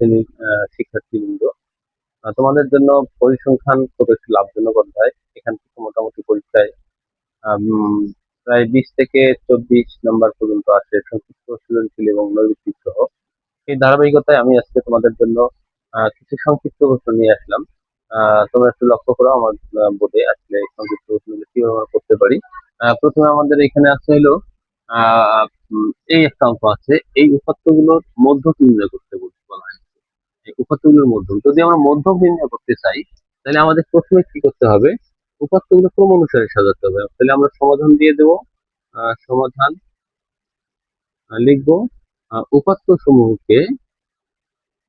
শ্রেণীর শিক্ষার্থীবৃন্দ, তোমাদের জন্য পরিসংখ্যান খুব একটি লাভজনক অধ্যায়। এখান থেকে মোটামুটি পরীক্ষায় প্রায় 20 থেকে 24 নম্বর পর্যন্ত আসে সংক্ষিপ্ত, সৃজনশীল এবং নৈর্ব্যক্তিক সহ। এই ধারাবাহিকতায় আমি আজকে তোমাদের জন্য কিছু সংক্ষিপ্ত প্রশ্ন নিয়ে আসলাম। তোমরা একটু লক্ষ্য করো আমার বোর্ডে আসলে সংক্ষিপ্ত প্রশ্নগুলো কিভাবে আমরা করতে পারি। প্রথমে আমাদের এখানে আছে হলো এই একটা অঙ্ক আছে, এই উপাত্তগুলোর মধ্যক নির্ণয় করতে বলা হয়। এই উপাত্তগুলোর মধ্যক, যদি আমরা মধ্যক নির্ণয় করতে চাই তাহলে আমাদের প্রথমে কি করতে হবে, উপাত্তগুলো ক্রম অনুসারে সাজাতে হবে। তাহলে আমরা সমাধান দিয়ে দেব, সমাধান লিখবো উপাত্ত সমূহকে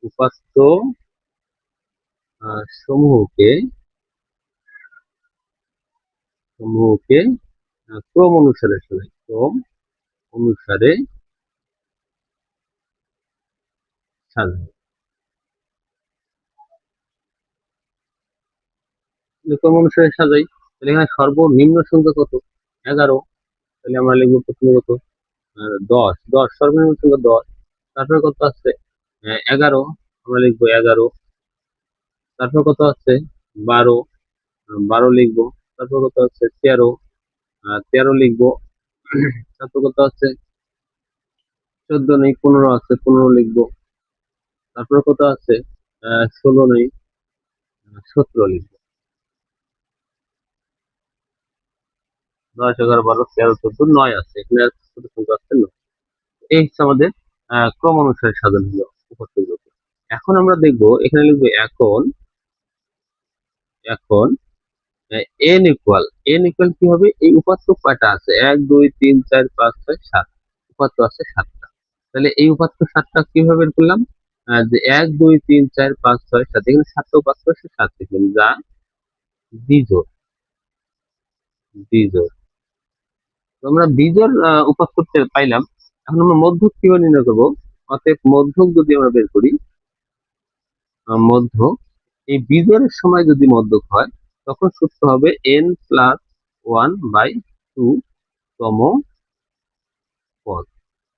উপাত্ত সমূহকে সমূহকে ক্রম অনুসারে সাজাই। ক্রম অনুসারে সাজাই, তাহলে এখানে সর্বনিম্ন সংখ্যা কত? 11। তাহলে আমরা লিখবো প্রথমে কত? 10। সর্বনিম্ন সংখ্যা 10। তারপরে কত আছে? 11, আমরা লিখবো 11। তারপর কত আছে? 12, 12 লিখবো। তারপর কত আছে? 13, 13 লিখবো। তারপর কত আছে? 14 নেই, 15 আছে, 15 লিখবো। তারপর কত আছে? 16 নেই, 17 লিখবো। 10, 11, 12, 13, 14, 9 আছে, এখানে ছোট সংখ্যা আছে 9। এই হচ্ছে আমাদের ক্রম অনুসারে সাজানো হলো উপাত্তগুলোকে। এখন আমরা দেখবো, এখানে লিখবো এখন n ইকুয়াল কি হবে? এই উপাত্ত কয়টা আছে? 1, 2, 3, 4, 5, 6, 7 উপাত্ত আছে 7টা। তাহলে এই উপাত্ত 7টা কিভাবে বের করলাম? যে 1, 2, 3, 4, 5, 6, 7, এখানে 7টা উপাত্ত আছে, 7 লিখলাম, যা বিজোড়। আমরা বিজোড় উপাত্ত পাইলাম। এখন আমরা মধ্যক কিভাবে নির্ণয় করবো? অতএব মধ্যক যদি আমরা বের করি, মধ্যক এই বিজোড়ের সময় যদি মধ্যক হয় তখন সূত্র হবে n+1/2 তম পদ।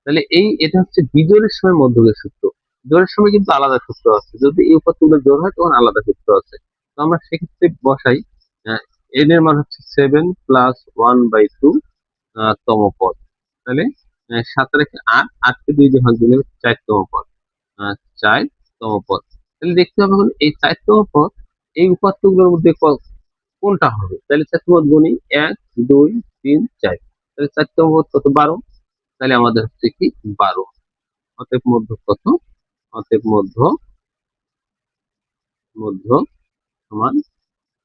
তাহলে এটা হচ্ছে বিজোড়ের সময় মধ্যকের সূত্র। জোড়ের সময় কিন্তু আলাদা সূত্র আছে, যদি এই উপাত্তগুলো জোড় হয় তখন আলাদা সূত্র আছে। তো আমরা সেক্ষেত্রে বসাই, n এর মান হচ্ছে 7+1/2 তম পদ। তাহলে 7 রেখে 8, 8 কে 2 দিয়ে ভাগ দিলে 4তম পদ, 4তম পদ। তাহলে দেখতে হবে এখন এই 4তম পদ এই উপাত্তগুলোর মধ্যে কোনটা হবে। তাহলে 4তম পদ গুণি 1, 2, 3, 4। তাহলে 4তম পদ কত? 12। তাহলে আমাদের হচ্ছে কি 12। অতএব মধ্যক কত? অতএব মধ্যক সমান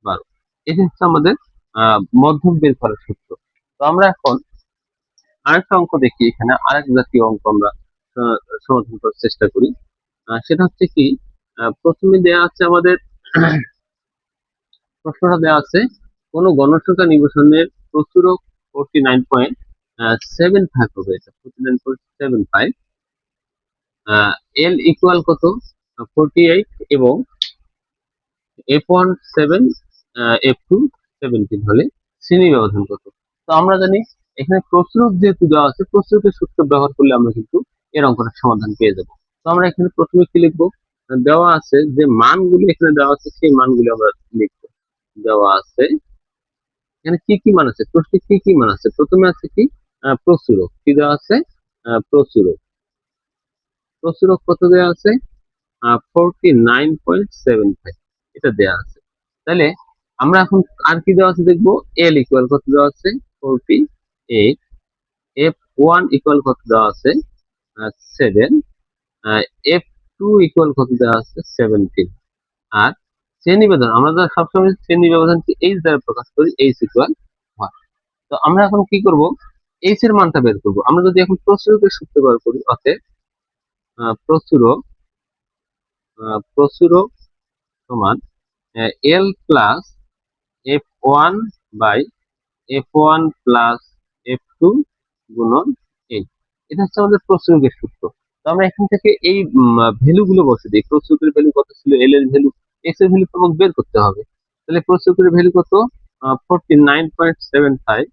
12। এটা হচ্ছে আমাদের মধ্যক বের করার সূত্র। তো আমরা এখন আরেকটা অঙ্ক দেখি, এখানে আরেক জাতীয় অঙ্ক আমরা সমাধান করার চেষ্টা করি। সেটা হচ্ছে কি, প্রথমে দেয়া আছে আমাদের প্রশ্নটা দেওয়া আছে, কোন গণসংখ্যা নিবেশনের প্রচুরক 49.75 হবে। এটা 49.75, এল ইকুয়াল কত? 48 এবং f1 7, f2 17 হলে শ্রেণী ব্যবধান কত? তো আমরা জানি এখানে প্রচুরক যেহেতু দেওয়া আছে, প্রচুরকের সূত্র ব্যবহার করলে আমরা কিন্তু এর অঙ্কটার সমাধান পেয়ে যাব। তো আমরা এখানে প্রথমে কি লিখবো? দেওয়া আছে যে মানগুলি এখানে দেওয়া আছে, সেই মানগুলি আমরা লিখবো। দেওয়া আছে এখানে কি কি মান আছে, প্রশ্নে কি কি মান আছে? প্রথমে আছে কি? প্রচুরক কি দেওয়া আছে? প্রচুরক কত দেওয়া আছে? 49.75 এটা দেওয়া আছে। তাহলে আমরা এখন আর কি দেওয়া আছে দেখবো। এল ইকুয়াল কত দেওয়া আছে? 48, f1 ইকুয়াল কত দেওয়া আছে? 7, f2 ইকুয়াল কত দেওয়া আছে? 17। আর শ্রেণী ব্যবধান, আমরা সবসময় শ্রেণী ব্যবধানকে এইচ দ্বারা প্রকাশ করি, এইচ ইকুয়াল 1। তো আমরা এখন কি করব? এইচ এর মানটা বের করব। আমরা যদি এখন প্রচুরকের সূত্র ব্যবহার করি, অতএব প্রচুরক সমান এল plus f1 by f1 plus f2 গুণন এইচ। এটা হচ্ছে আমাদের প্রচুরকের সূত্র। তো আমরা এখান থেকে এই ভ্যালু গুলো বসে দিই। প্রচুরকের ভ্যালু কত ছিল? এল এর ভ্যালু, এক্স এর ভ্যালু তোমাকে বের করতে হবে। তাহলে প্রচুরকের ভ্যালু কত? 49.75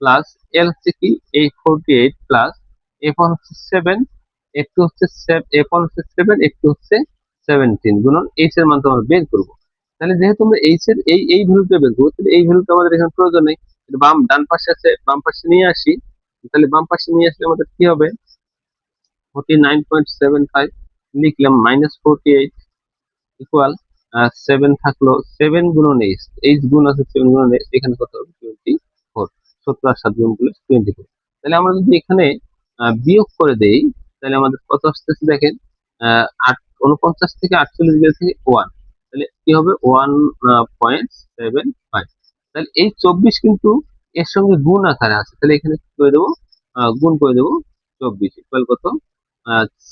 প্লাস এল হচ্ছে কি এই 48 প্লাস f1 হচ্ছে 7 একটু হচ্ছে f1 হচ্ছে 7, একটু হচ্ছে 17 গুণন h এর মান তো আমরা বের করবো। তাহলে যেহেতু আমরা h এর এই ভ্যালুটা বের করবো, তাহলে এই ভ্যালুটা আমাদের এখানে প্রয়োজন নেই। ডান পাশে আছে, বাম পাশে নিয়ে আসি। তাহলে বাম পাশে নিয়ে আসলে আমাদের কি হবে, 49.75 লিখলাম, -48 ইকুয়াল 7 থাকলো, 7 গুণন এইচ গুণ আছে, 7 গুণন এইচ, এখানে কত হবে 24, 70 আর 7 গুণ করলে 24। তাহলে আমরা যদি এখানে বিয়োগ করে দেই, তাহলে আমাদের কত আসতেছে দেখেন, 49 থেকে 48 গেলে থেকে 1, তাহলে কি হবে 1.75। তাহলে এই 24 কিন্তু এর সঙ্গে গুণ আকারে আছে, তাহলে এখানে কি করে দেবো, গুণ করে দেবো, 24 ইকুয়াল কত,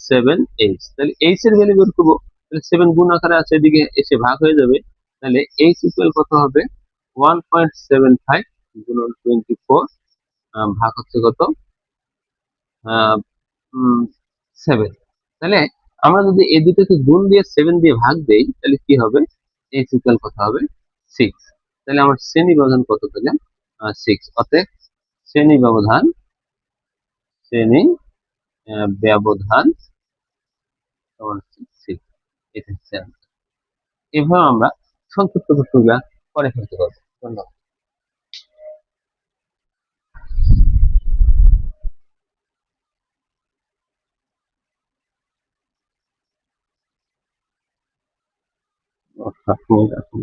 7h। তাহলে এইচ এর ভ্যালু বের করবো, তাহলে 7 গুণ আকারে আছে, এদিকে এসে ভাগ হয়ে যাবে। তাহলে এইচ ইকুয়াল কত হবে, 1.75 গুণন 24, ভাগ হচ্ছে কত, 7। তাহলে আমরা যদি এই দুটোকে গুণ দিয়ে 7 দিয়ে ভাগ দেই, তাহলে কি হবে, এইচ ইকুয়াল কত হবে, 6। তাহলে আমার শ্রেণী ব্যবধান কত পেলাম, 6। অতএব শ্রেণী ব্যবধান, শ্রেণী ব্যবধান সমান 6। এটা হচ্ছে answer। এভাবে আমরা সংক্ষিপ্ত প্রশ্নগুলা করে ফেলতে পারবো। ধন্যবাদ। আপনি